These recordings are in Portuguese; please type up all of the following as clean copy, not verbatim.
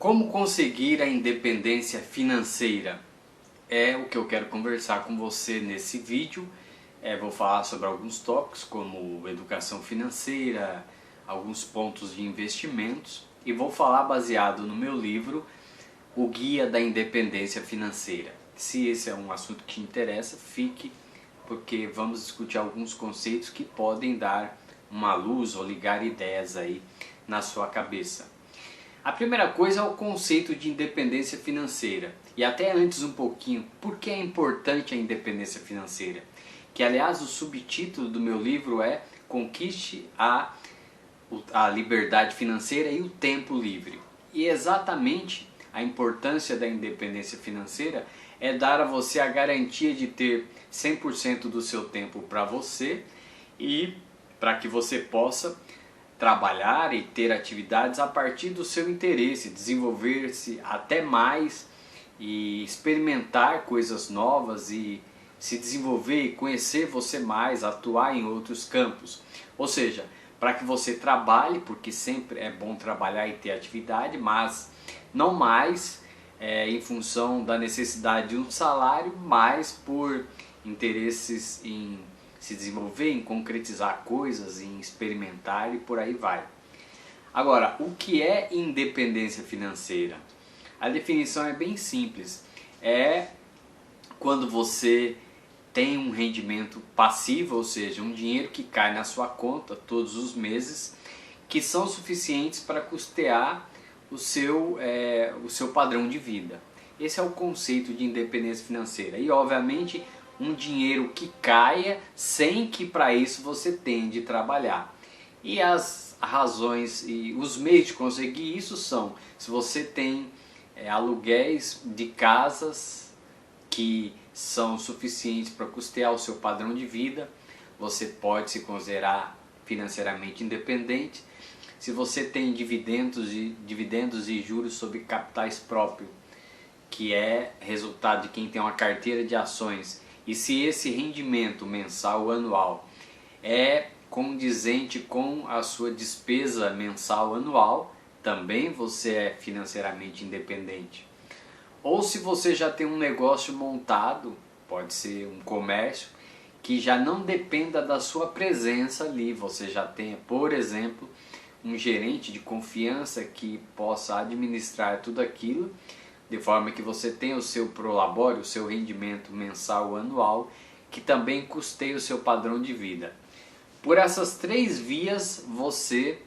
Como conseguir a independência financeira? É o que eu quero conversar com você nesse vídeo. Vou falar sobre alguns tópicos como educação financeira, alguns pontos de investimentos e vou falar baseado no meu livro O Guia da Independência Financeira. Se esse é um assunto que te interessa, fique, porque vamos discutir alguns conceitos que podem dar uma luz ou ligar ideias aí na sua cabeça. A primeira coisa é o conceito de independência financeira. E até antes um pouquinho, por que é importante a independência financeira? Que aliás o subtítulo do meu livro é Conquiste a liberdade financeira e o tempo livre. E exatamente a importância da independência financeira é dar a você a garantia de ter 100% do seu tempo para você e para que você possa trabalhar e ter atividades a partir do seu interesse, desenvolver-se até mais e experimentar coisas novas e se desenvolver e conhecer você mais, atuar em outros campos. Ou seja, para que você trabalhe, porque sempre é bom trabalhar e ter atividade, mas não mais em função da necessidade de um salário, mas por interesses em se desenvolver, em concretizar coisas, em experimentar e por aí vai. Agora, o que é independência financeira? A definição é bem simples. É quando você tem um rendimento passivo, ou seja, um dinheiro que cai na sua conta todos os meses, que são suficientes para custear o seu padrão de vida. Esse é o conceito de independência financeira. E obviamente um dinheiro que caia sem que para isso você tenha de trabalhar. E as razões e os meios de conseguir isso são: se você tem aluguéis de casas que são suficientes para custear o seu padrão de vida, você pode se considerar financeiramente independente. Se você tem dividendos e juros sobre capitais próprios, que é resultado de quem tem uma carteira de ações, e se esse rendimento mensal ou anual é condizente com a sua despesa mensal anual, também você é financeiramente independente. Ou se você já tem um negócio montado, pode ser um comércio, que já não dependa da sua presença ali, você já tenha, por exemplo, um gerente de confiança que possa administrar tudo aquilo, de forma que você tenha o seu prolabore, o seu rendimento mensal ou anual, que também custeie o seu padrão de vida. Por essas três vias você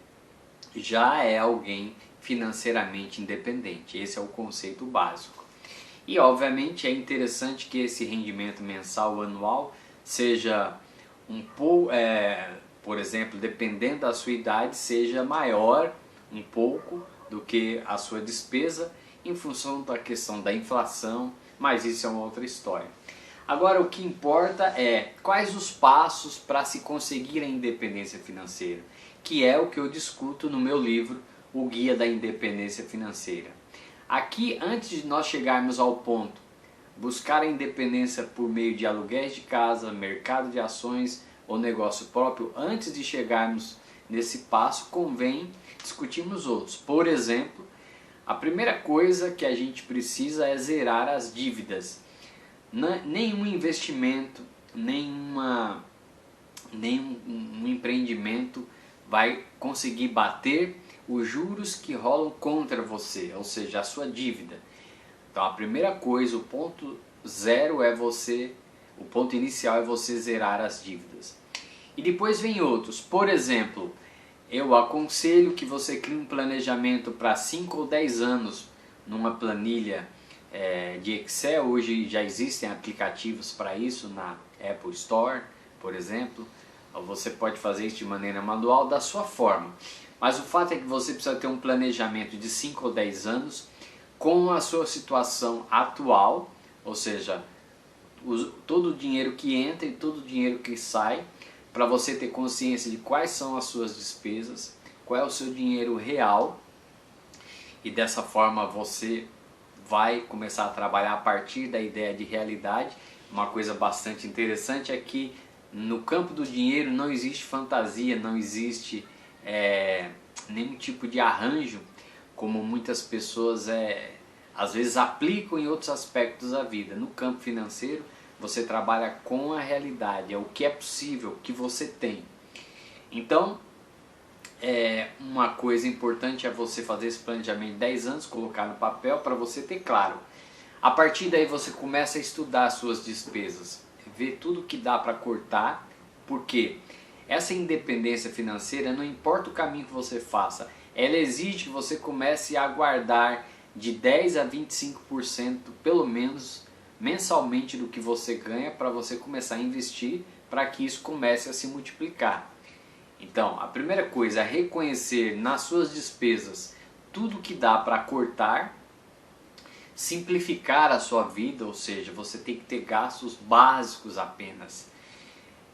já é alguém financeiramente independente. Esse é o conceito básico. E obviamente é interessante que esse rendimento mensal ou anual seja por exemplo, dependendo da sua idade, seja maior um pouco do que a sua despesa, em função da questão da inflação, mas isso é uma outra história. Agora o que importa é quais os passos para se conseguir a independência financeira, que é o que eu discuto no meu livro O Guia da Independência Financeira. Aqui, antes de nós chegarmos ao ponto, buscar a independência por meio de aluguéis de casa, mercado de ações ou negócio próprio, antes de chegarmos nesse passo, convém discutirmos outros. Por exemplo, a primeira coisa que a gente precisa é zerar as dívidas. Nenhum investimento, nenhum empreendimento vai conseguir bater os juros que rolam contra você, ou seja, a sua dívida. Então a primeira coisa, o ponto inicial é você zerar as dívidas. E depois vem outros. Por exemplo, eu aconselho que você crie um planejamento para 5 ou 10 anos numa planilha de Excel. Hoje já existem aplicativos para isso na Apple Store, por exemplo. Você pode fazer isso de maneira manual da sua forma. Mas o fato é que você precisa ter um planejamento de 5 ou 10 anos com a sua situação atual, ou seja, todo o dinheiro que entra e todo o dinheiro que sai, para você ter consciência de quais são as suas despesas, qual é o seu dinheiro real, e dessa forma você vai começar a trabalhar a partir da ideia de realidade. Uma coisa bastante interessante é que no campo do dinheiro não existe fantasia, não existe nenhum tipo de arranjo como muitas pessoas às vezes aplicam em outros aspectos da vida. No campo financeiro, você trabalha com a realidade, é o que é possível, o que você tem. Então, uma coisa importante é você fazer esse planejamento de 10 anos, colocar no papel para você ter claro. A partir daí você começa a estudar as suas despesas, ver tudo que dá para cortar, porque essa independência financeira, não importa o caminho que você faça, ela exige que você comece a guardar de 10 a 25% pelo menos mensalmente do que você ganha, para você começar a investir, para que isso comece a se multiplicar. Então, a primeira coisa é reconhecer nas suas despesas tudo que dá para cortar, simplificar a sua vida, ou seja, você tem que ter gastos básicos apenas.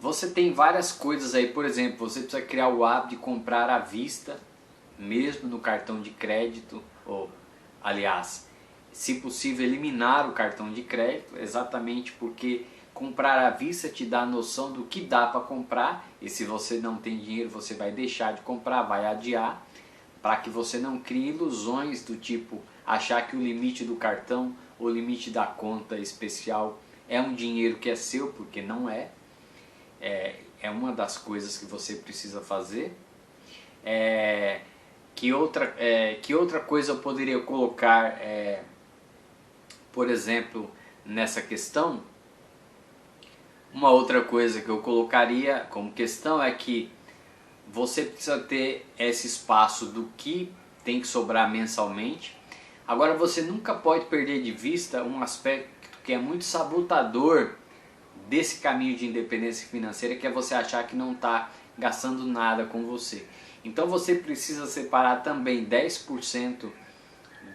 Você tem várias coisas aí, por exemplo, você precisa criar o hábito de comprar à vista, mesmo no cartão de crédito, ou aliás, se possível eliminar o cartão de crédito, exatamente porque comprar à vista te dá a noção do que dá para comprar, e se você não tem dinheiro você vai deixar de comprar, vai adiar, para que você não crie ilusões do tipo achar que o limite do cartão ou o limite da conta especial é um dinheiro que é seu, porque não é. É uma das coisas que você precisa fazer. Que outra coisa eu poderia colocar, por exemplo, nessa questão? Uma outra coisa que eu colocaria como questão é que você precisa ter esse espaço do que tem que sobrar mensalmente. Agora, você nunca pode perder de vista um aspecto que é muito sabotador desse caminho de independência financeira, que é você achar que não está gastando nada com você. Então você precisa separar também 10%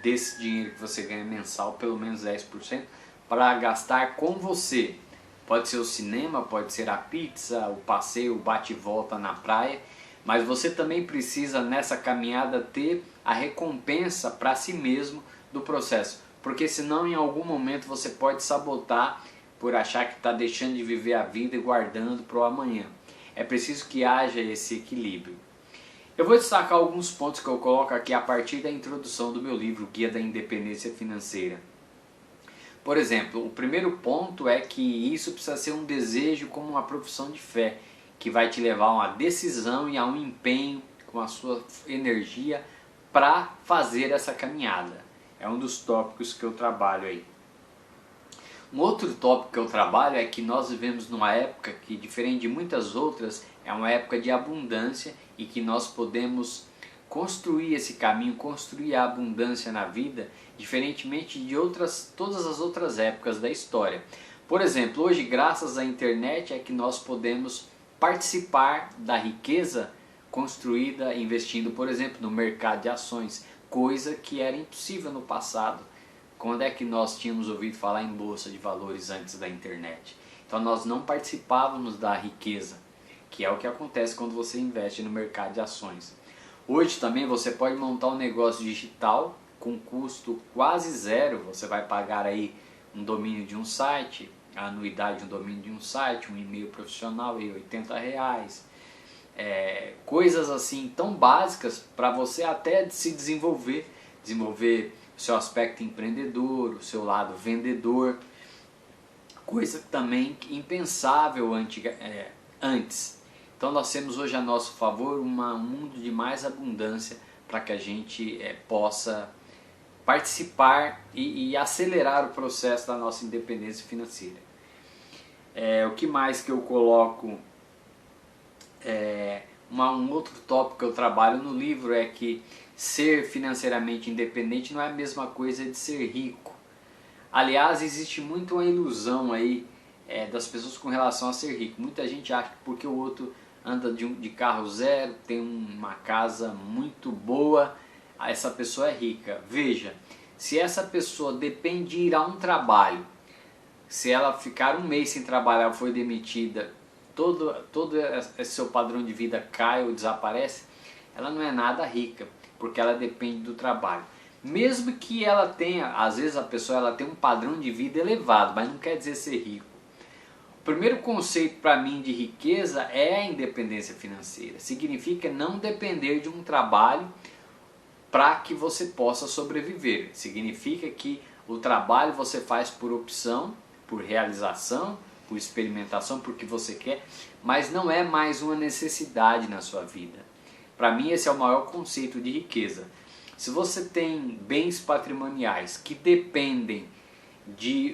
desse dinheiro que você ganha mensal, pelo menos 10%, para gastar com você. Pode ser o cinema, pode ser a pizza, o passeio, o bate e volta na praia, mas você também precisa nessa caminhada ter a recompensa para si mesmo do processo, porque senão em algum momento você pode sabotar por achar que está deixando de viver a vida e guardando para o amanhã. É preciso que haja esse equilíbrio. Eu vou destacar alguns pontos que eu coloco aqui a partir da introdução do meu livro Guia da Independência Financeira. Por exemplo, o primeiro ponto é que isso precisa ser um desejo como uma profissão de fé, que vai te levar a uma decisão e a um empenho com a sua energia para fazer essa caminhada. É um dos tópicos que eu trabalho aí. Um outro tópico que eu trabalho é que nós vivemos numa época que, diferente de muitas outras, é uma época de abundância e que nós podemos construir esse caminho, construir a abundância na vida, diferentemente de todas as outras épocas da história. Por exemplo, hoje, graças à internet, é que nós podemos participar da riqueza construída investindo, por exemplo, no mercado de ações, coisa que era impossível no passado. Quando é que nós tínhamos ouvido falar em bolsa de valores antes da internet? Então nós não participávamos da riqueza, que é o que acontece quando você investe no mercado de ações. Hoje também você pode montar um negócio digital com custo quase zero. Você vai pagar aí um domínio de um site, a anuidade de um domínio de um site, um e-mail profissional e R$80. Coisas assim tão básicas para você até se desenvolver o seu aspecto empreendedor, o seu lado vendedor, coisa também impensável antes. Então nós temos hoje a nosso favor um mundo de mais abundância para que a gente possa participar e acelerar o processo da nossa independência financeira. O que mais que eu coloco? Um outro tópico que eu trabalho no livro é que ser financeiramente independente não é a mesma coisa de ser rico. Aliás, existe muito uma ilusão aí das pessoas com relação a ser rico. Muita gente acha que porque o outro anda de carro zero, tem uma casa muito boa, essa pessoa é rica. Veja, se essa pessoa depende de ir a um trabalho, se ela ficar um mês sem trabalhar, foi demitida, todo esse seu padrão de vida cai ou desaparece, ela não é nada rica, porque ela depende do trabalho. Mesmo que ela tenha, às vezes a pessoa ela tem um padrão de vida elevado, mas não quer dizer ser rico. O primeiro conceito para mim de riqueza é a independência financeira. Significa não depender de um trabalho para que você possa sobreviver. Significa que o trabalho você faz por opção, por realização, por experimentação, porque você quer, mas não é mais uma necessidade na sua vida. Para mim esse é o maior conceito de riqueza. Se você tem bens patrimoniais que dependem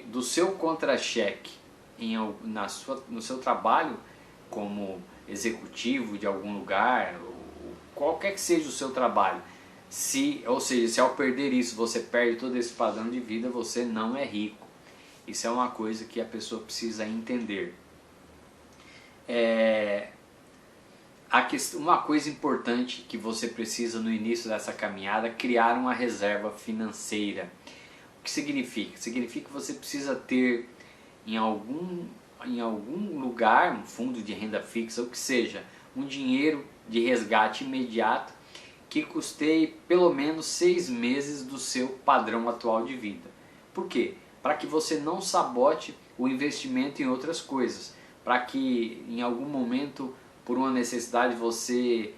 do seu contra-cheque no seu trabalho como executivo de algum lugar, ou qualquer que seja o seu trabalho, ou seja, se ao perder isso você perde todo esse padrão de vida, você não é rico. Isso é uma coisa que a pessoa precisa entender. Uma coisa importante que você precisa no início dessa caminhada é criar uma reserva financeira. O que significa? Significa que você precisa ter em algum lugar, um fundo de renda fixa, ou que seja, um dinheiro de resgate imediato que custeie pelo menos 6 meses do seu padrão atual de vida. Por quê? Para que você não sabote o investimento em outras coisas, para que em algum momento, por uma necessidade, você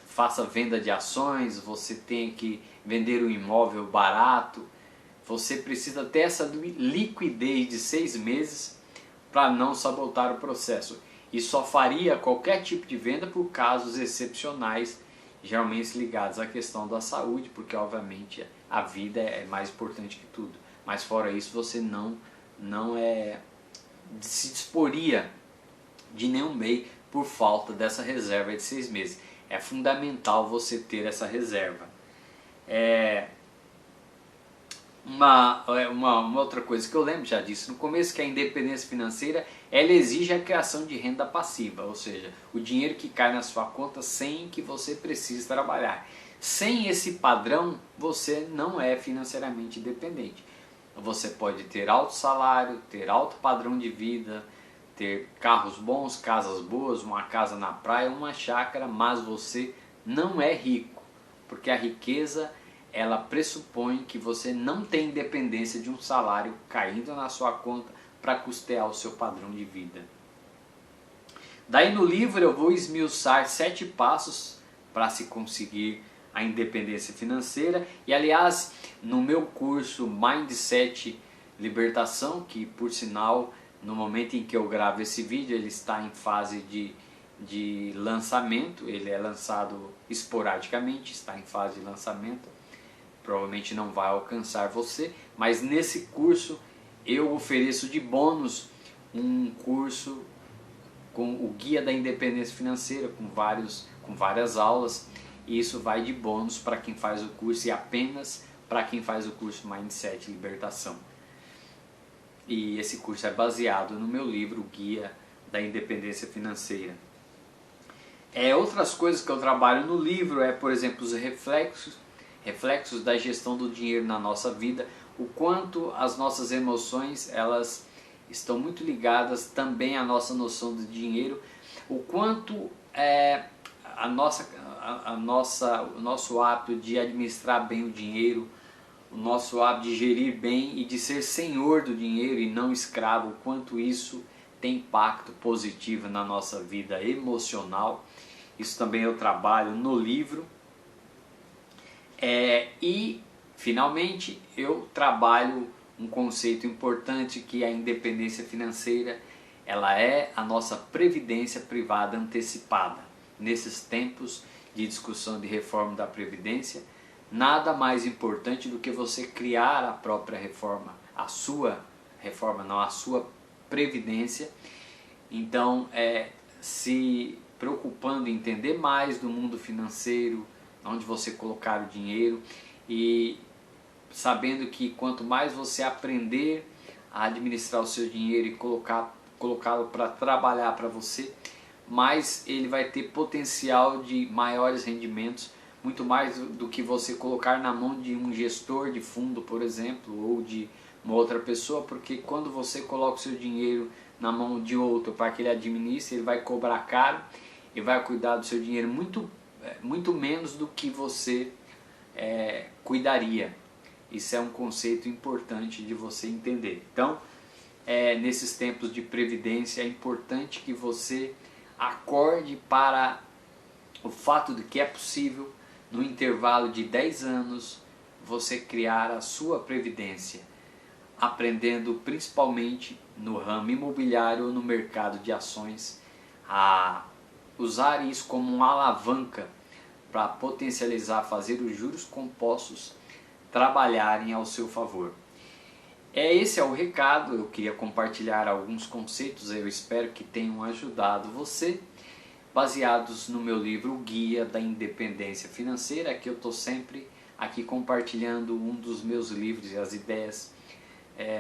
faça venda de ações, você tenha que vender um imóvel barato. Você precisa ter essa liquidez de 6 meses para não sabotar o processo. E só faria qualquer tipo de venda por casos excepcionais, geralmente ligados à questão da saúde, porque obviamente a vida é mais importante que tudo. Mas fora isso, você não se disporia de nenhum meio por falta dessa reserva de 6 meses. É fundamental você ter essa reserva. Uma outra coisa que eu lembro, já disse no começo, que a independência financeira ela exige a criação de renda passiva, ou seja, o dinheiro que cai na sua conta sem que você precise trabalhar. Sem esse padrão, você não é financeiramente independente. Você pode ter alto salário, ter alto padrão de vida, ter carros bons, casas boas, uma casa na praia, uma chácara, mas você não é rico, porque a riqueza ela pressupõe que você não tem dependência de um salário caindo na sua conta para custear o seu padrão de vida. Daí no livro eu vou esmiuçar 7 passos para se conseguir a independência financeira. E aliás, no meu curso Mindset Libertação, que por sinal, no momento em que eu gravo esse vídeo, ele está em fase de lançamento, ele é lançado esporadicamente, está em fase de lançamento, provavelmente não vai alcançar você, mas nesse curso eu ofereço de bônus um curso com o Guia da Independência Financeira, com várias aulas, e isso vai de bônus para quem faz o curso e apenas para quem faz o curso Mindset Libertação. E esse curso é baseado no meu livro, o Guia da Independência Financeira. Outras coisas que eu trabalho no livro por exemplo, os reflexos da gestão do dinheiro na nossa vida, o quanto as nossas emoções elas estão muito ligadas também à nossa noção do dinheiro, o quanto o nosso hábito de administrar bem o dinheiro, o nosso hábito de gerir bem e de ser senhor do dinheiro e não escravo, o quanto isso tem impacto positivo na nossa vida emocional. Isso também eu trabalho no livro. E finalmente eu trabalho um conceito importante, que é a independência financeira. Ela é a nossa previdência privada antecipada. Nesses tempos de discussão de reforma da Previdência, nada mais importante do que você criar a própria reforma, a sua previdência. Então, se preocupando em entender mais do mundo financeiro, onde você colocar o dinheiro, e sabendo que quanto mais você aprender a administrar o seu dinheiro e colocá-lo para trabalhar para você, mais ele vai ter potencial de maiores rendimentos, muito mais do que você colocar na mão de um gestor de fundo, por exemplo, ou de uma outra pessoa, porque quando você coloca o seu dinheiro na mão de outro para que ele administre, ele vai cobrar caro e vai cuidar do seu dinheiro muito menos do que você cuidaria. Isso é um conceito importante de você entender. Então, nesses tempos de previdência, é importante que você acorde para o fato de que é possível no intervalo de 10 anos, você criar a sua previdência, aprendendo principalmente no ramo imobiliário ou no mercado de ações, a usar isso como uma alavanca para potencializar, fazer os juros compostos trabalharem ao seu favor. Esse é o recado. Eu queria compartilhar alguns conceitos, eu espero que tenham ajudado você, baseados no meu livro Guia da Independência Financeira, que eu estou sempre aqui compartilhando um dos meus livros e as ideias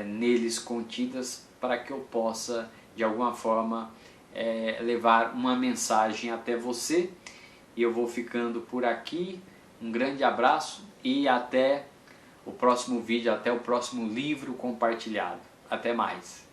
neles contidas, para que eu possa de alguma forma levar uma mensagem até você. E eu vou ficando por aqui, um grande abraço e até o próximo vídeo, até o próximo livro compartilhado. Até mais!